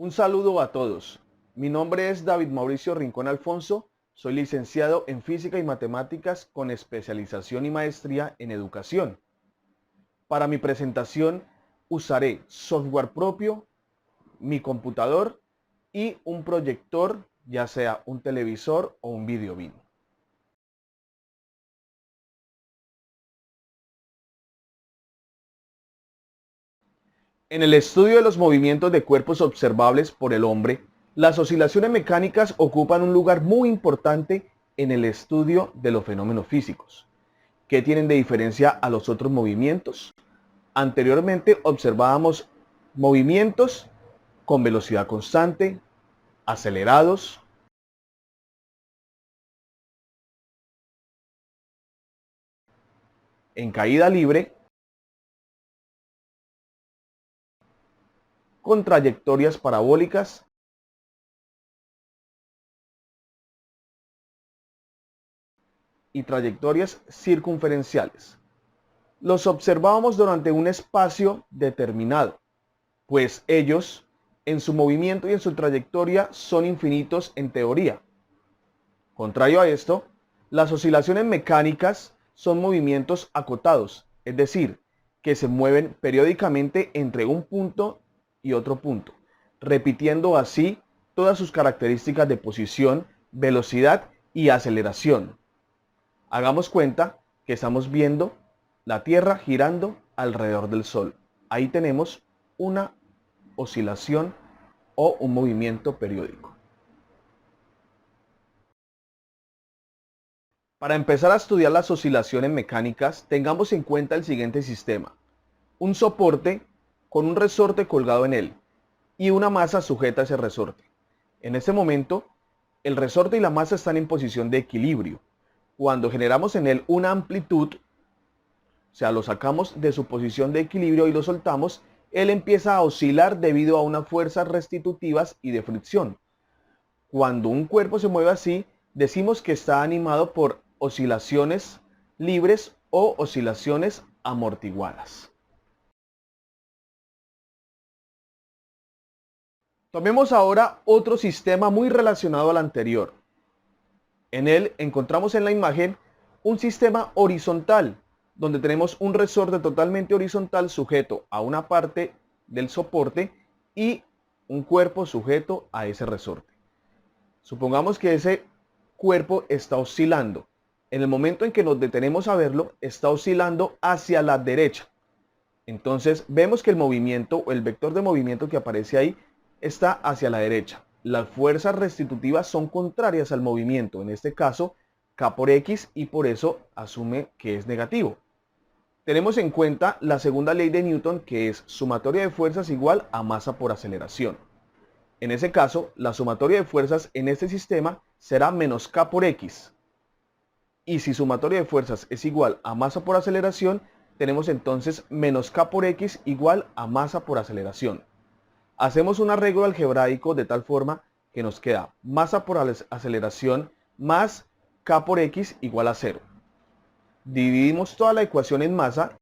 Un saludo a todos. Mi nombre es David Mauricio Rincón Alfonso. Soy licenciado en Física y Matemáticas con especialización y maestría en Educación. Para mi presentación usaré software propio, mi computador y un proyector, ya sea un televisor o un videobeam. En el estudio de los movimientos de cuerpos observables por el hombre, las oscilaciones mecánicas ocupan un lugar muy importante en el estudio de los fenómenos físicos. ¿Qué tienen de diferencia a los otros movimientos? Anteriormente observábamos movimientos con velocidad constante, acelerados, en caída libre, con trayectorias parabólicas y trayectorias circunferenciales. Los observábamos durante un espacio determinado, pues ellos, en su movimiento y en su trayectoria, son infinitos en teoría. Contrario a esto, las oscilaciones mecánicas son movimientos acotados, es decir, que se mueven periódicamente entre un punto y otro punto, repitiendo así todas sus características de posición, velocidad y aceleración. Hagamos cuenta que estamos viendo la Tierra girando alrededor del Sol. Ahí tenemos una oscilación o un movimiento periódico. Para empezar a estudiar las oscilaciones mecánicas, tengamos en cuenta el siguiente sistema. Un soporte con un resorte colgado en él y una masa sujeta a ese resorte. En este momento, el resorte y la masa están en posición de equilibrio. Cuando generamos en él una amplitud, o sea, lo sacamos de su posición de equilibrio y lo soltamos, él empieza a oscilar debido a unas fuerzas restitutivas y de fricción. Cuando un cuerpo se mueve así, decimos que está animado por oscilaciones libres o oscilaciones amortiguadas. Tomemos ahora otro sistema muy relacionado al anterior. En él encontramos en la imagen un sistema horizontal, donde tenemos un resorte totalmente horizontal sujeto a una parte del soporte y un cuerpo sujeto a ese resorte. Supongamos que ese cuerpo está oscilando. En el momento en que nos detenemos a verlo, está oscilando hacia la derecha. Entonces vemos que el movimiento o el vector de movimiento que aparece ahí está hacia la derecha. Las fuerzas restitutivas son contrarias al movimiento, en este caso K por X, y por eso asume que es negativo. Tenemos en cuenta la segunda ley de Newton, que es sumatoria de fuerzas igual a masa por aceleración. En ese caso, la sumatoria de fuerzas en este sistema será menos K por X. Y si sumatoria de fuerzas es igual a masa por aceleración, tenemos entonces menos K por X igual a masa por aceleración. Hacemos un arreglo algebraico de tal forma que nos queda masa por aceleración más K por X igual a 0. Dividimos toda la ecuación en masa.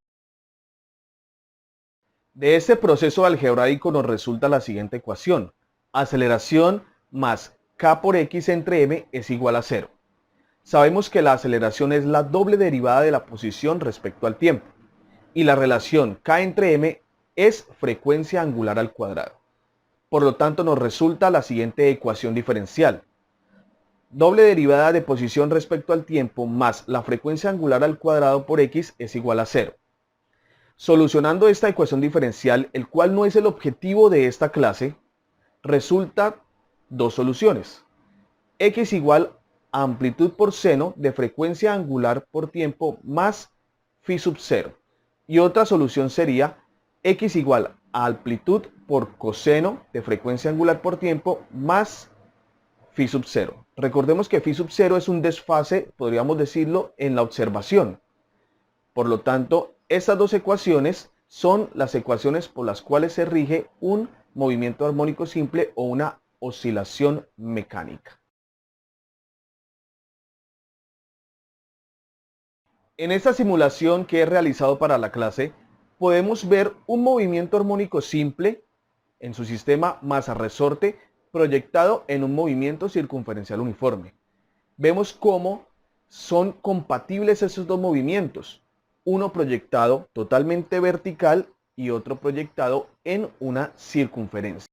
De este proceso algebraico nos resulta la siguiente ecuación. Aceleración más K por X entre M es igual a 0. Sabemos que la aceleración es la doble derivada de la posición respecto al tiempo. Y la relación K entre M es frecuencia angular al cuadrado. Por lo tanto, nos resulta la siguiente ecuación diferencial. Doble derivada de posición respecto al tiempo más la frecuencia angular al cuadrado por X es igual a 0. Solucionando esta ecuación diferencial, el cual no es el objetivo de esta clase, resulta dos soluciones. X igual a amplitud por seno de frecuencia angular por tiempo más phi sub 0. Y otra solución sería X igual a amplitud por coseno de frecuencia angular por tiempo más phi sub 0. Recordemos que phi sub 0 es un desfase, podríamos decirlo, en la observación. Por lo tanto, estas dos ecuaciones son las ecuaciones por las cuales se rige un movimiento armónico simple o una oscilación mecánica. En esta simulación que he realizado para la clase, podemos ver un movimiento armónico simple en su sistema masa-resorte proyectado en un movimiento circunferencial uniforme. Vemos cómo son compatibles esos dos movimientos, uno proyectado totalmente vertical y otro proyectado en una circunferencia.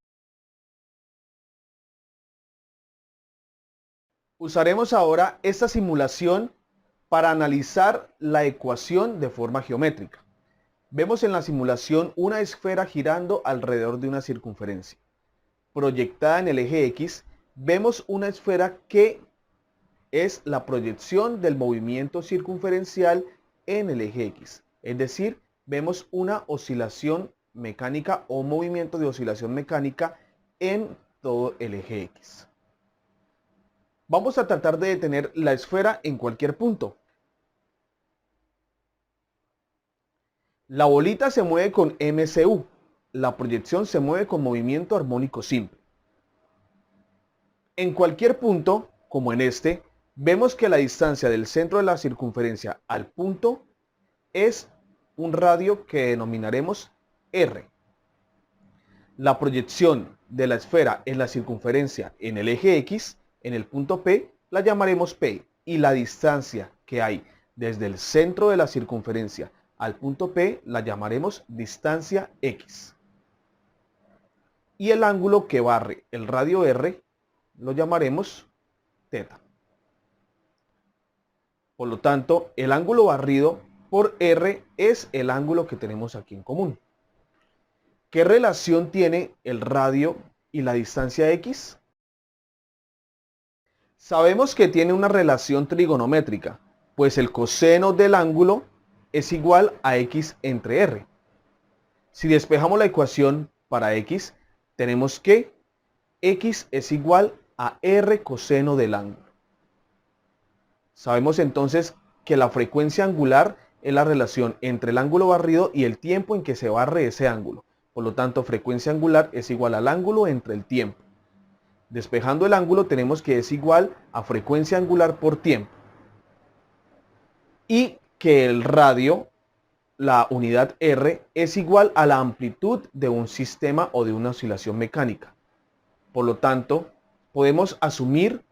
Usaremos ahora esta simulación para analizar la ecuación de forma geométrica. Vemos en la simulación una esfera girando alrededor de una circunferencia. Proyectada en el eje X, vemos una esfera que es la proyección del movimiento circunferencial en el eje X. Es decir, vemos una oscilación mecánica o movimiento de oscilación mecánica en todo el eje X. Vamos a tratar de detener la esfera en cualquier punto. La bolita se mueve con MCU. La proyección se mueve con movimiento armónico simple. En cualquier punto, como en este, vemos que la distancia del centro de la circunferencia al punto es un radio que denominaremos R. La proyección de la esfera en la circunferencia en el eje X, en el punto P, la llamaremos P, y la distancia que hay desde el centro de la circunferencia al punto P la llamaremos distancia X. Y el ángulo que barre el radio R lo llamaremos θ. Por lo tanto, el ángulo barrido por R es el ángulo que tenemos aquí en común. ¿Qué relación tiene el radio y la distancia X? Sabemos que tiene una relación trigonométrica, pues el coseno del ángulo es igual a X entre R. Si despejamos la ecuación para X, tenemos que X es igual a R coseno del ángulo. Sabemos entonces que la frecuencia angular es la relación entre el ángulo barrido y el tiempo en que se barre ese ángulo. Por lo tanto, frecuencia angular es igual al ángulo entre el tiempo. Despejando el ángulo tenemos que es igual a frecuencia angular por tiempo. Y que el radio, la unidad R, es igual a la amplitud de un sistema o de una oscilación mecánica. Por lo tanto, podemos asumir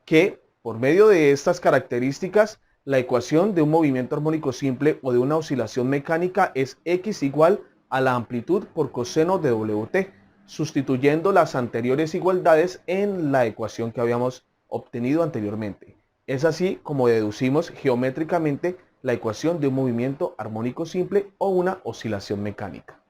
que por medio de estas características, la ecuación de un movimiento armónico simple o de una oscilación mecánica es X igual a la amplitud por coseno de WT, sustituyendo las anteriores igualdades en la ecuación que habíamos obtenido anteriormente. Es así como deducimos geométricamente la ecuación de un movimiento armónico simple o una oscilación mecánica.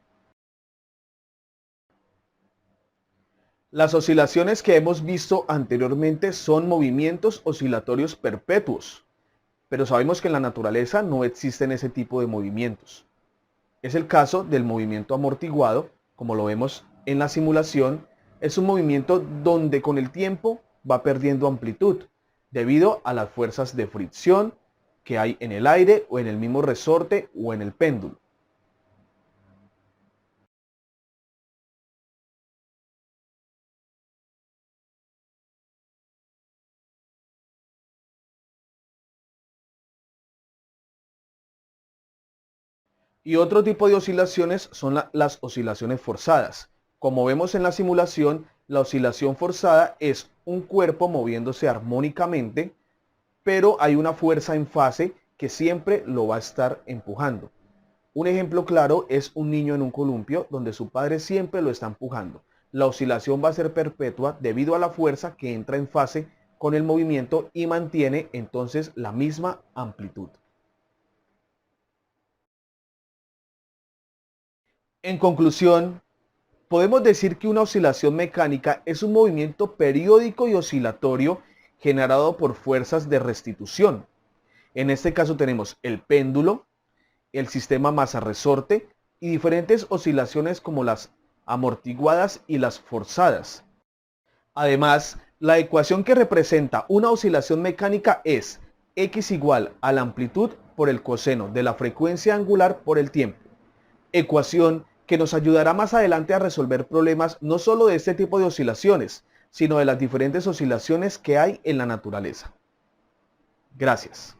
Las oscilaciones que hemos visto anteriormente son movimientos oscilatorios perpetuos, pero sabemos que en la naturaleza no existen ese tipo de movimientos. Es el caso del movimiento amortiguado, como lo vemos en la simulación. Es un movimiento donde con el tiempo va perdiendo amplitud debido a las fuerzas de fricción que hay en el aire o en el mismo resorte o en el péndulo. Y otro tipo de oscilaciones son las oscilaciones forzadas. Como vemos en la simulación, la oscilación forzada es un cuerpo moviéndose armónicamente, pero hay una fuerza en fase que siempre lo va a estar empujando. Un ejemplo claro es un niño en un columpio donde su padre siempre lo está empujando. La oscilación va a ser perpetua debido a la fuerza que entra en fase con el movimiento y mantiene entonces la misma amplitud. En conclusión, podemos decir que una oscilación mecánica es un movimiento periódico y oscilatorio generado por fuerzas de restitución. En este caso tenemos el péndulo, el sistema masa-resorte y diferentes oscilaciones como las amortiguadas y las forzadas. Además, la ecuación que representa una oscilación mecánica es X igual a la amplitud por el coseno de la frecuencia angular por el tiempo. Ecuación que nos ayudará más adelante a resolver problemas no solo de este tipo de oscilaciones, sino de las diferentes oscilaciones que hay en la naturaleza. Gracias.